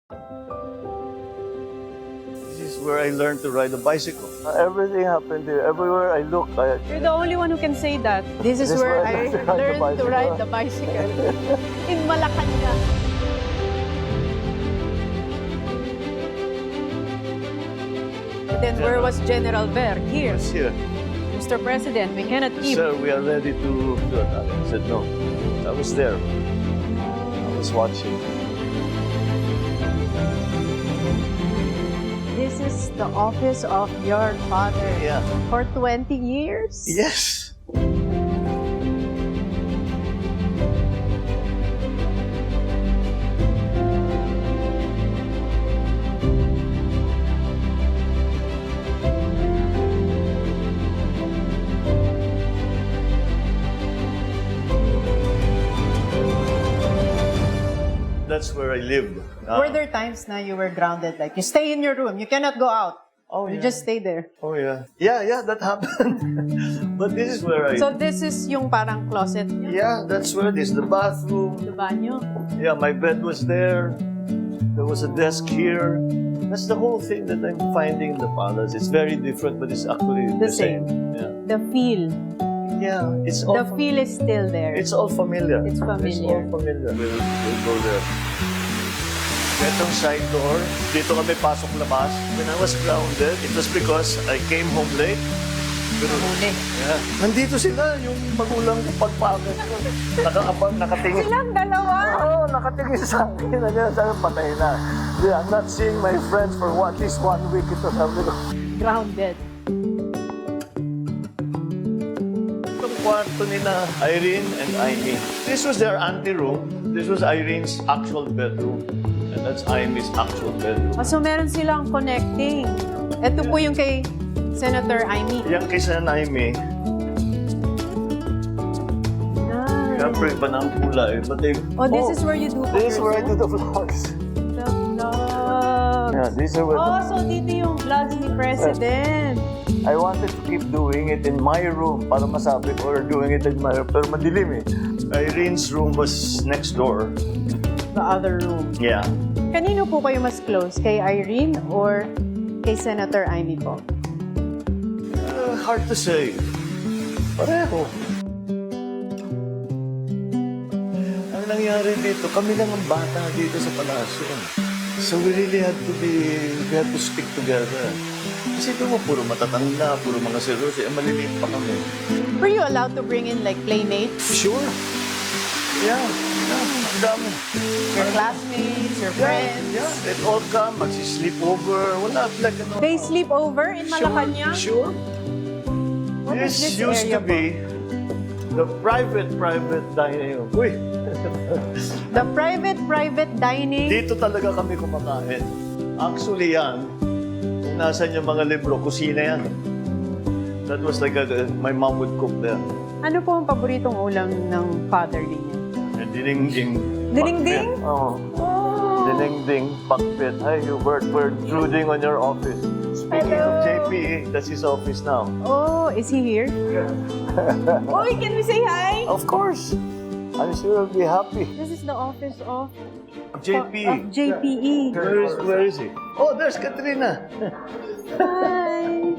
This is where I learned to ride a bicycle. Everything happened here. Everywhere I look, You're the only one who can say that. This is where I learned to ride the bicycle. In Malacanang. But then where was General Ver? Here. was here. Mr. President, we cannot keep. Sir, we are ready to do it. I said no. I was there. I was watching. This is the office of your father. Yeah. For 20 years? Yes. That's where I lived. Were there times na you were grounded? Like, you stay in your room, you cannot go out. Oh, You yeah. just stay there. Oh, yeah. Yeah, that happened. But this is where I... So this is yung parang closet niyo? Yeah, that's where it is. The bathroom. The banyo? Yeah, my bed was there. There was a desk here. That's the whole thing that I'm finding in the palace. It's very different, but it's actually The same. Yeah. The feel. Yeah, it's all The feel is still there. It's all familiar. It's familiar. It's all familiar. We'll go there. Itong side door, dito kami pasok-labas. When I was grounded, it was because I came home late. Pero, Huli. yeah. Nandito sila, yung magulang ko pagpagod ko. Nakatingin. Silang dalawa? Oo, nakatingin sa akin. Sabi, patay na. Yeah, I'm not seeing my friends for at least 1 week. Ito sabi ko. Grounded. Itong kwarto nila, Irene and Amy. This was their anteroom. This was Irene's actual bedroom. And that's Amy's actual bedroom. So meron silang connecting. Ito po yung kay Senator Amy. Yan kay Sen. Amy, siyempre iba na ang kulay. But they, Oh, this is where you do This is where I do photos, the vlogs. The vlogs. Yeah, these are where Oh, so dito yung vlogs ni President. I wanted to keep doing it in my room para masabi ko, or doing it in my room. Pero madilim eh. Irene's room was next door. The other room. Yeah. Kanino po kayo mas close? Kay Irene or kay Senator Amy po? Hard to say. Pareho. Ang nangyari dito, kami lang ang bata dito sa palasyo. So we really had to stick together. Kasi ito mo, puro matatanda, puro mga seryoso, maliliit pa kami. Were you allowed to bring in like playmates? Sure. Yeah, ang dami. Your classmates, your friends? Yeah, they'd all come, magsisleep over, wala, like ano. They sleep over in Malacanang? Sure. What is This this used area to be the private dining room. Uy, The private dining. dito talaga kami kumakain. Actually yan, kung nasan yung mga libro, kusina yan. That was like my mom would cook there. Ano po ang paboritong ulam ng father ninyo? And dinengding. Dinengding? pakbet. Oo. Oh. Dinengding, pakbet. Hi, Hubert, we're intruding on your office. Speaking of Hello. JP, that's his office now. Oh, is he here? Oy, can we say hi? Of course. I'm sure he'll be happy. This is the office of JP. JPE. Where is he? Oh, there's Katrina. Hi.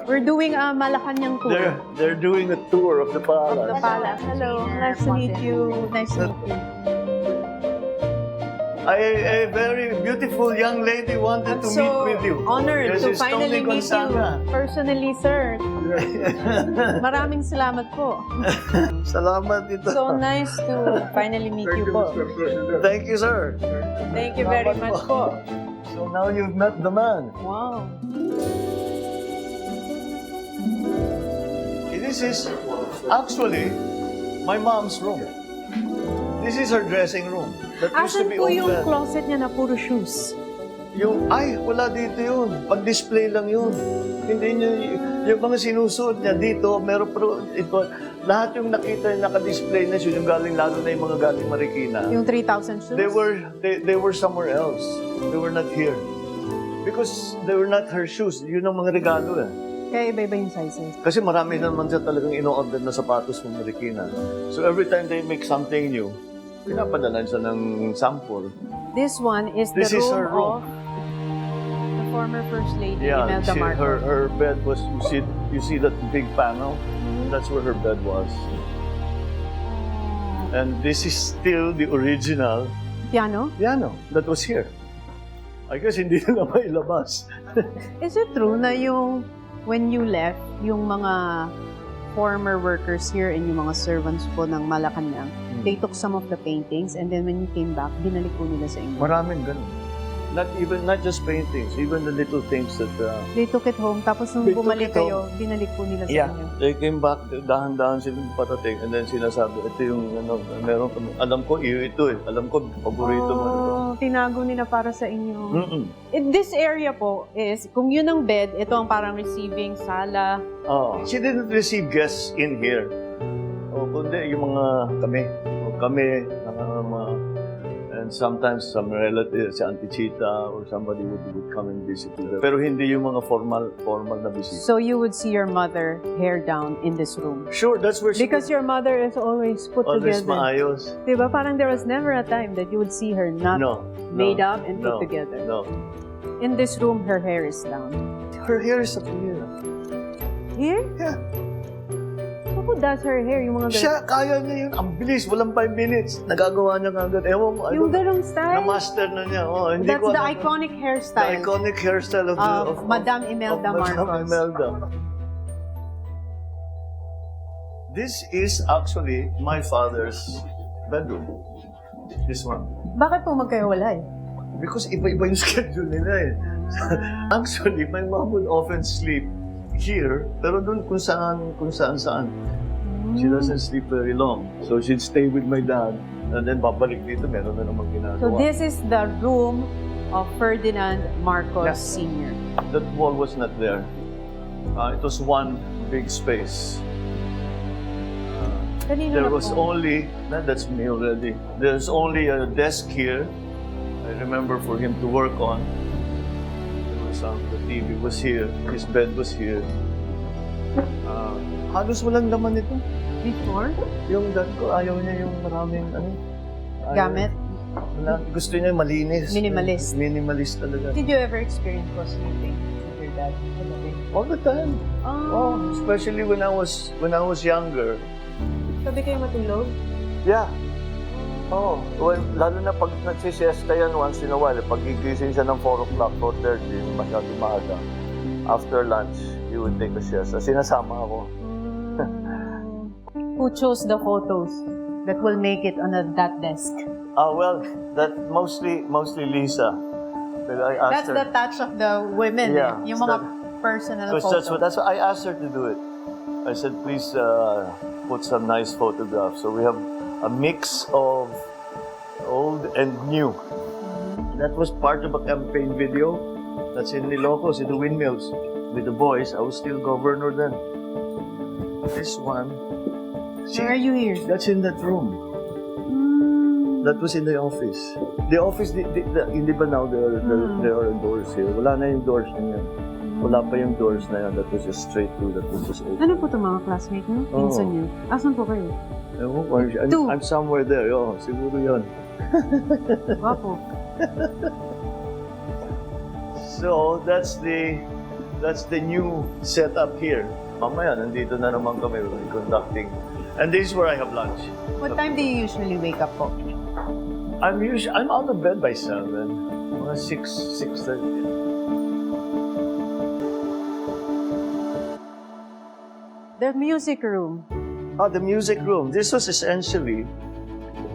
We're doing a Malacanang tour They're doing a tour of the of palace. the palace. Hello, nice to meet you. Nice to meet you. A very beautiful young lady wanted to meet with you. Honored This to is finally Tony meet Gonzaga. you personally, sir. Maraming salamat po. Salamat dito. So nice to finally meet you po. Thank you, sir. Thank you very much po. So now you've met the man. Wow. This is actually my mom's room. This is her dressing room. That used to Asan be po yung open. closet niya na puro shoes? Wala dito yun. Pag-display lang yun. Hindi niya, yung mga sinusuot niya dito, meron pero ito, lahat yung nakita yung naka-display na shoes, yung galing, lalo na yung mga galing Marikina, Yung 3,000 shoes? they were somewhere else. They were not here. Because they were not her shoes. Yun ang mga regalo eh. Kaya iba-iba yung sizes. Kasi marami naman siya talagang ino-order na sapatos ng Marikina. So every time they make something new, Pinapadalan siya ng sample. This one is the This is her room room. of the former First Lady, Yeah, Imelda she, Marcos. her bed was, you see that big panel? That's where her bed was. And this is still the original Piano? piano that was here. I guess hindi na mailabas. Is it true na yung when you left, yung mga former workers here and yung mga servants po ng Malacanang, they took some of the paintings and then when you came back, binalik po nila sa inyo? Maraming ganun. Not just paintings, even the little things that... They took it home, tapos nung They took bumalik it home. kayo, binalik po nila sa Yeah, inyo. they came back, dahan-dahan silang patating, and then sinasabi, ito yung, meron kami, alam ko, iyo ito eh. Alam ko, paborito mo ito. Tinago nila para sa inyo. Mm-mm. This area po is, kung yun ang bed, ito ang parang receiving sala. Oh, she didn't receive guests in here. O, kundi yung mga kami, and sometimes some relatives, si Auntie Chita or somebody would come and visit her. Pero hindi yung mga formal na bisita. So you would see your mother hair down in this room. Sure, that's where she Because your mother is always put always together. maayos. Diba? Parang there was never a time that you would see her not made up and put together. No. In this room, her hair is down. Her hair is up here. Here? Yeah. So who does her hair? Yung mga Siya, kaya niya yun. Ang bilis, walang 5 minutes. Nagagawa niya kagad. Ewan mo, yung ganong style? na-master na niya. Oh, hindi That's ko the alam. iconic The hairstyle iconic hairstyle of Madame Imelda Madame Marcos. Imelda. This is actually my father's bedroom. This one. Bakit po magkahiwalay? Because iba-iba yung schedule nila eh. Actually, my mom would often sleep here, pero doon kung saan. She doesn't sleep very long. So she'd stay with my dad, and then babalik dito, meron na namang ginagawa. So this is the room of Ferdinand Marcos Yeah. Sr. That wall was not there. It was one big space. Kanino There na was po? only, that's me already. There's only a desk here, I remember, for him to work on. The TV was here, his bed was here. Halos walang laman ito. Before? Yung dad ko, ayaw niya yung maraming, ayaw. Gamit? Gusto niya malinis. Minimalist. Minimalist talaga. Did you ever experience was sleeping with your dad? All the time. Oh, especially when I was younger. Sabi kayo matulog? Yeah. Oh, lalo na pag nagsisiesta yan once in a while, pag gigising siya ng 4 o'clock, 4:30, masyado maaga. After lunch, he would take a siesta. Sinasama ako. Who chose the photos that will make it on that desk? Well, that mostly Lisa. But I That's asked her. the touch of the women, Yeah, yung mga personal Because photos. that's what I asked her to do it. I said, please put some nice photographs. So we have a mix of old and new. That was part of a campaign video. That's in Ilocos, in the windmills. With the boys, I was still governor then. This one, Where are you here? that's in that room. That was in the office. The office, hindi ba now there are doors here? Wala na yung doors na yan. Wala pa yung doors na yan. That was just straight through. That was just open. Ano po itong mga classmate niyo? Oh. Pinsan niyo? Asan po kayo? Ewan ko, Two. I'm somewhere there. Oh, siguro yun. Wapo. So, that's the new setup here. Mamaya, nandito na naman kami conducting. And this is where I have lunch. What time do you usually wake up po? I'm out of bed by 7. Mga 6:30. The music room. The music room. This was essentially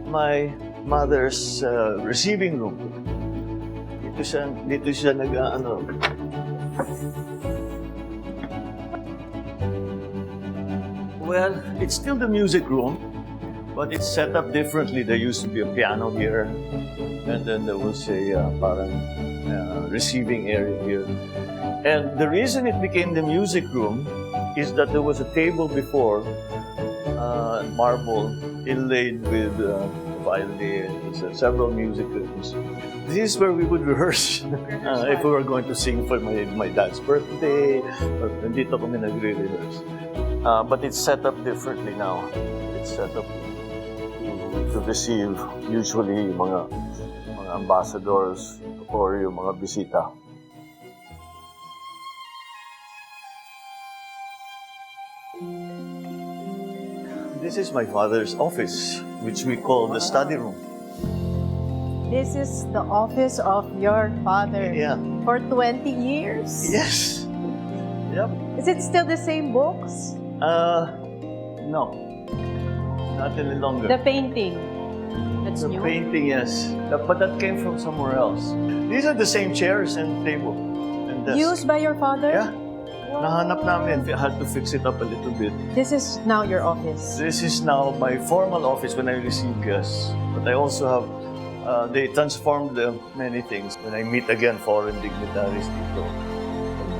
my mother's receiving room. Dito siya nag-ano. Well, it's still the music room, but it's set up differently. There used to be a piano here, and then there was a parang receiving area here. And the reason it became the music room is that there was a table before, marble, inlaid with violins and several music rooms. This is where we would rehearse if we were going to sing for my dad's birthday, or nandito kami nagre-rehearse. But it's set up differently now. It's set up to to receive usually yung mga ambassadors or yung mga bisita. This is my father's office, which we call the study room. This is the office of your father Yeah. for 20 years. Yes. Yep. Is it still the same books? No. Not any longer. The painting. That's The new. painting, yes. But that came from somewhere else. These are the same chairs and table and desk. Used by your father? Yeah. Nahanap namin. We had to fix it up a little bit. This is now your office. This is now my formal office when I receive guests. But I also have, they transformed many things. When I meet again foreign dignitaries dito,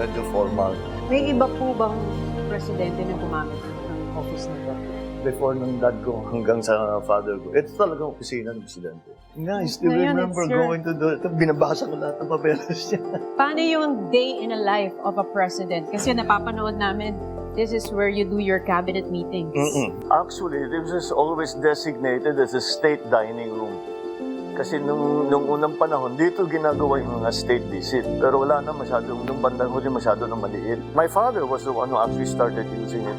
medyo formal. May iba po bang presidente na gumamit ng office nito? Before ng dad ko hanggang sa father ko. Ito talagang opisina ng presidente. Yeah, I still Ngayon, remember it's your- going to the... Binabasa ko lahat ng papeles niya. Paano yung day in a life of a president? Kasi napapanood namin, this is where you do your cabinet meetings. Actually, this is always designated as a state dining room. Kasi nung unang panahon, dito ginagawa yung mga state visit. Pero wala na masyadong, nung bandang huli masyado na maliit. My father was the one who actually started using it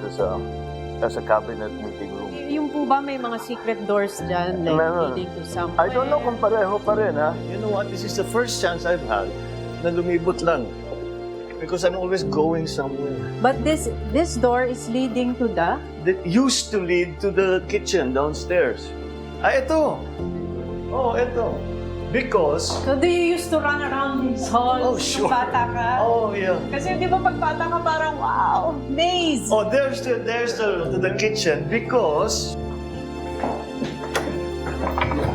as a cabinet meeting room. Yung po ba may mga secret doors dyan, like Meron. leading to somewhere? I don't know kung pareho pa rin, ha? You know what? This is the first chance I've had na lumibot lang. Because I'm always going somewhere. But this door is leading to the... That used to lead to the kitchen downstairs. Ito. Oh, ito. Because... So do you used to run around these halls Oh, sure. nung bata ka? Oh, yeah. Kasi di ba pag bata ka parang, wow, maze! Oh, there's the kitchen because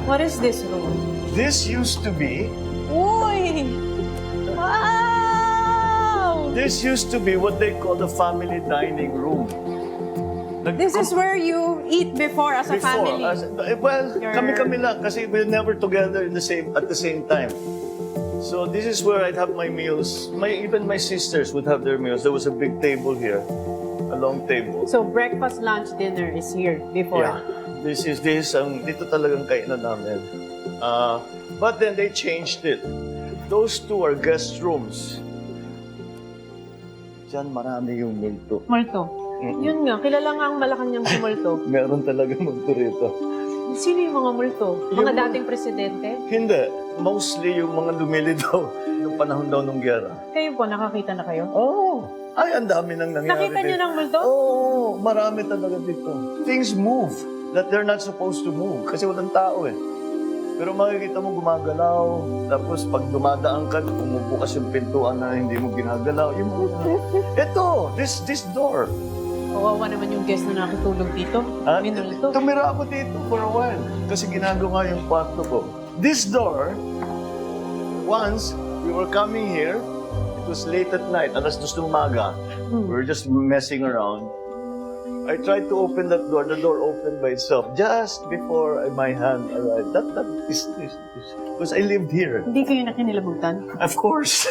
What is this room? this used to be Uy! Wow! what they call the family dining room. This is where you eat before as a family. Well, Your- kami lang kasi we're never together at the same time. So this is where I'd have my meals. Even my sisters would have their meals. There was a big table here, a long table. So breakfast, lunch, dinner is here before. Yeah, dito talagang kainan namin. But then they changed it. Those two are guest rooms. Diyan marami yung multo. Multo. Yun nga, kilala nga ang Malacanang si Multo. Meron talaga multo rito. Sino yung mga multo? Mga Yung- dating presidente? Hindi. Mostly yung mga lumilitaw nung panahon daw ng gyera. Kayo po, nakakita na kayo? Oh, ay, ang dami nang nangyari Nakita niyo dito. ng multo? Oo, marami talaga dito. Things move that they're not supposed to move kasi walang tao eh. Pero makikita mo gumagalaw, tapos pag dumadaan ka, bumubukas yung pintuan na hindi mo ginagalaw. Yung ito, this door. Kawawa naman yung guest na nakitulog dito. Minulto. Tumira ako dito for a while kasi ginagawa yung kwarto ko. This door, once we were coming here, it was late at night, 2:00 ng umaga. We were just messing around. I tried to open that door. The door opened by itself just before my hand arrived. That is because I lived here. Hindi kayo nakinilabutan? Of course.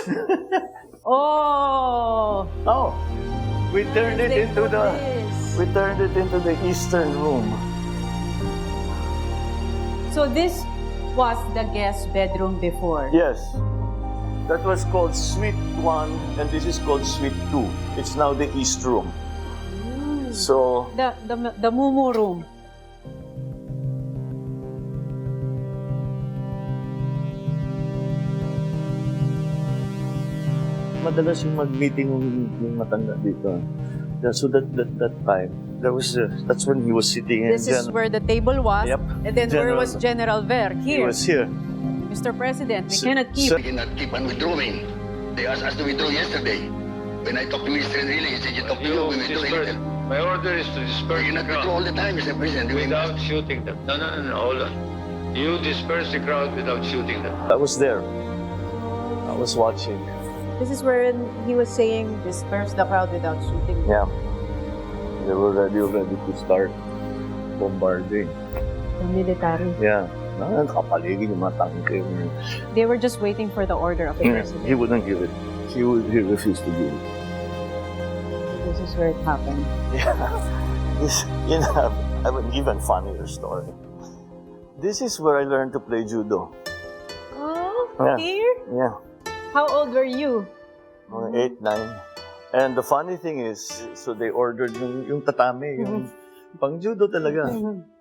Oh! Oh, we turned it into the eastern room. So this was the guest bedroom before. Yes. That was called Suite 1 and this is called Suite 2. It's now the east room. So, The Mumu room. madalas yung mag-meeting yung matanda dito. So that time, that's when he was sitting. This is where the table was. Yep. And then where General- was General Ver? He Here. was here. Mr. President, we So- cannot keep. so- We cannot keep on withdrawing. They asked us to withdraw yesterday. When I talked to Mr. Enrile, he said, you talk to you, we withdraw anytime. My order is to We disperse the cannot withdraw all crowd the time, Mr. President. We without must. shooting them. No, hold on. You disperse the crowd without shooting them. I was there. I was watching. This is where he was saying, disperse the crowd without shooting. Yeah. They were ready to start bombarding. The military. Yeah. Nakapaligid yung mga tanke. They were just waiting for the order of the president. He wouldn't give it. He refused to give it. This is where it happened. Yeah. I have an even funnier story. This is where I learned to play judo. Oh, Yeah. here? Yeah. How old were you? Mga 8, 9. And the funny thing is, so they ordered yung tatami, yung pang judo talaga.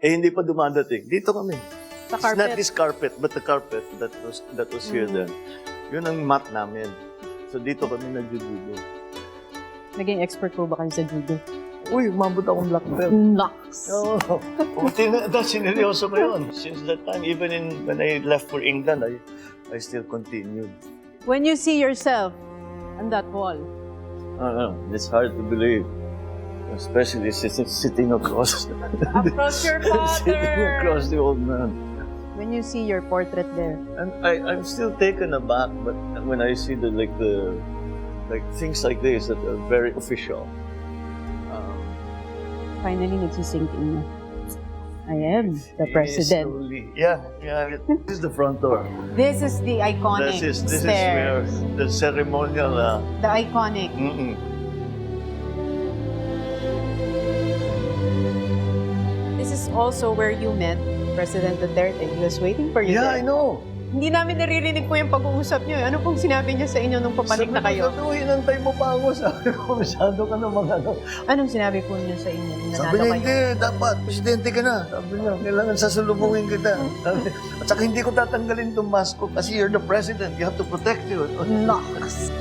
Eh, hindi pa dumadating. Dito kami. Sa It's not carpet? this carpet, but the carpet that was here then. Yun ang mat namin. So dito kami nag-judo. Naging expert po ba kayo sa judo? Uy, umabot akong black belt. Naks! Oo. Sineryoso ko yun. Since that time, even when I left for England, I still continued. When you see yourself on that wall, It's hard to believe. Especially sitting across. across your Sitting across father, the old man. when you see your portrait there, And I'm still taken aback, but when I see the things like this that are very official. finally nagsisink in na. I am the president. Slowly. Yeah. This is the front door. This is the iconic This is stairs. where the ceremonial. The iconic. This is also where you met President Duterte. He was waiting for you Yeah, I there. know. Hindi namin naririnig po yung pag-uusap niyo. Ano pong sinabi niya sa inyo nung papalik na kayo? Sabi ko, hinantay mo pa ako. Sabi ko, masyado ka naman Anong sinabi po niya sa inyo nung Sabi nanalo niya, kayo? hindi, dapat, presidente ka na. Sabi niya, kailangan sasalubungin kita. At saka hindi ko tatanggalin itong mask ko kasi you're the president. You have to protect you. Naks!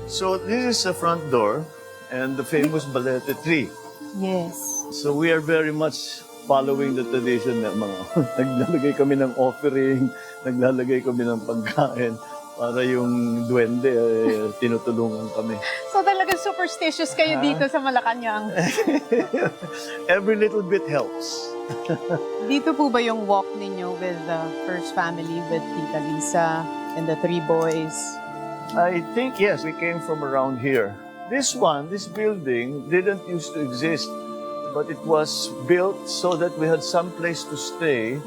So this is the front door and the famous balete tree. Yes. So we are very much following the tradition na mga naglalagay kami ng offering, naglalagay kami ng pagkain para yung duwende tinutulungan kami. So talagang superstitious kayo dito sa Malacanang. Every little bit helps. Dito po ba yung walk ninyo with the first family, with Tita Lisa and the 3 boys? I think, yes, we came from around here. This building didn't used to exist, but it was built so that we had some place to stay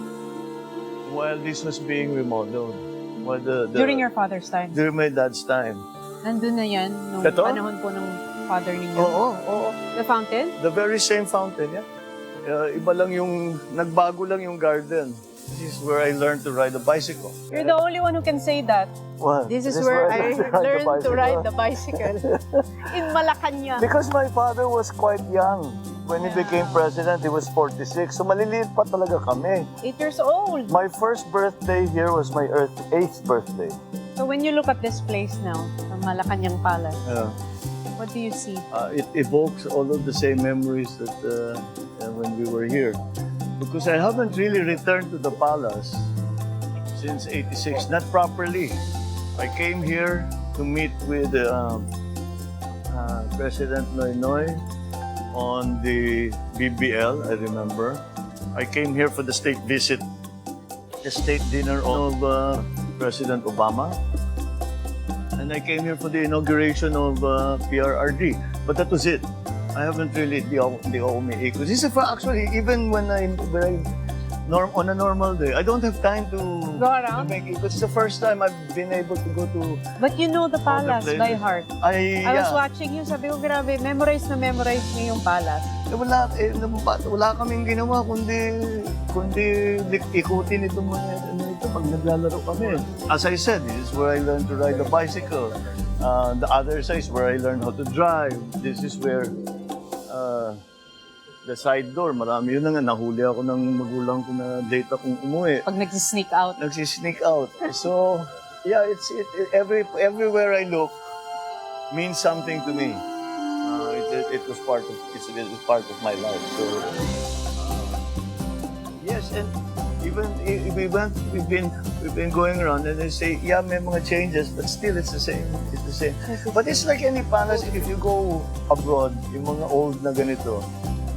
while this was being remodeled. While During your father's time? During my dad's time. Nandun na yan nung Ito? panahon po ng father ninyo? Oo. The fountain? The very same fountain, yeah. Iba lang nagbago lang yung garden. This is where I learned to ride a bicycle. You're the only one who can say that. What? This is where I learned to ride the bicycle. In Malacanang. Because my father was quite young. When he became president, he was 46. So maliliit pa talaga kami. 8 years old. My first birthday here was my 8th birthday. So when you look at this place now, the Malacanang Palace, Yeah. what do you see? It evokes all of the same memories that when we were here. Because I haven't really returned to the palace since 86, not properly. I came here to meet with President Noynoy on the BBL, I remember. I came here for the state visit, the state dinner of President Obama. And I came here for the inauguration of PRRD. But that was it. I haven't really, di ako umiikot. This is actually, even when on a normal day, I don't have time to Go around? make it. It's the first time I've been able to go to... But you know the palace places. by heart. I was watching you, sabi ko, grabe, memorize niyo yung palace. Wala kaming ginawa kundi ikutin itong mga ito pag naglalaro kami. As I said, this is where I learned to ride a bicycle. The other side is where I learned how to drive. This is where the side door, marami yun na nga. Nahuli ako ng magulang ko na date akong umuwi. Pag nagsisneak out. Nagsisneak out. So, yeah, everywhere I look means something to me. It was part of my life. So, yes, and even we've been going around and they say, yeah, may mga changes, but still it's the same. It's the same. But it's like any palace. If you go abroad, yung mga old na ganito,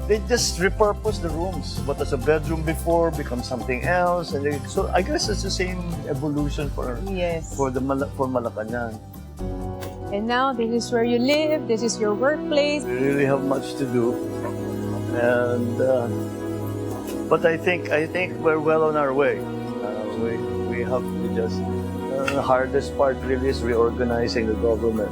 they just repurpose the rooms. What was a bedroom before becomes something else, and so I guess it's the same evolution for Yes. for Malacanang. And now, this is where you live, this is your workplace. We really have much to do, and but I think we're well on our way. We have to just the hardest part really is reorganizing the government.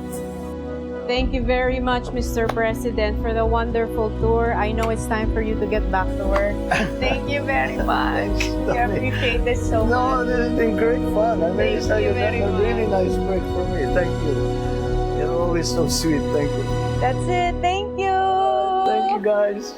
Thank you very much, Mr. President, for the wonderful tour. I know it's time for you to get back to work. Thank you very much. We appreciate this so No, much. this has been great fun. I mean, Thank you very a really much. nice break for me. Thank you. You're always so sweet. Thank you. That's it. Thank you. Thank you, guys.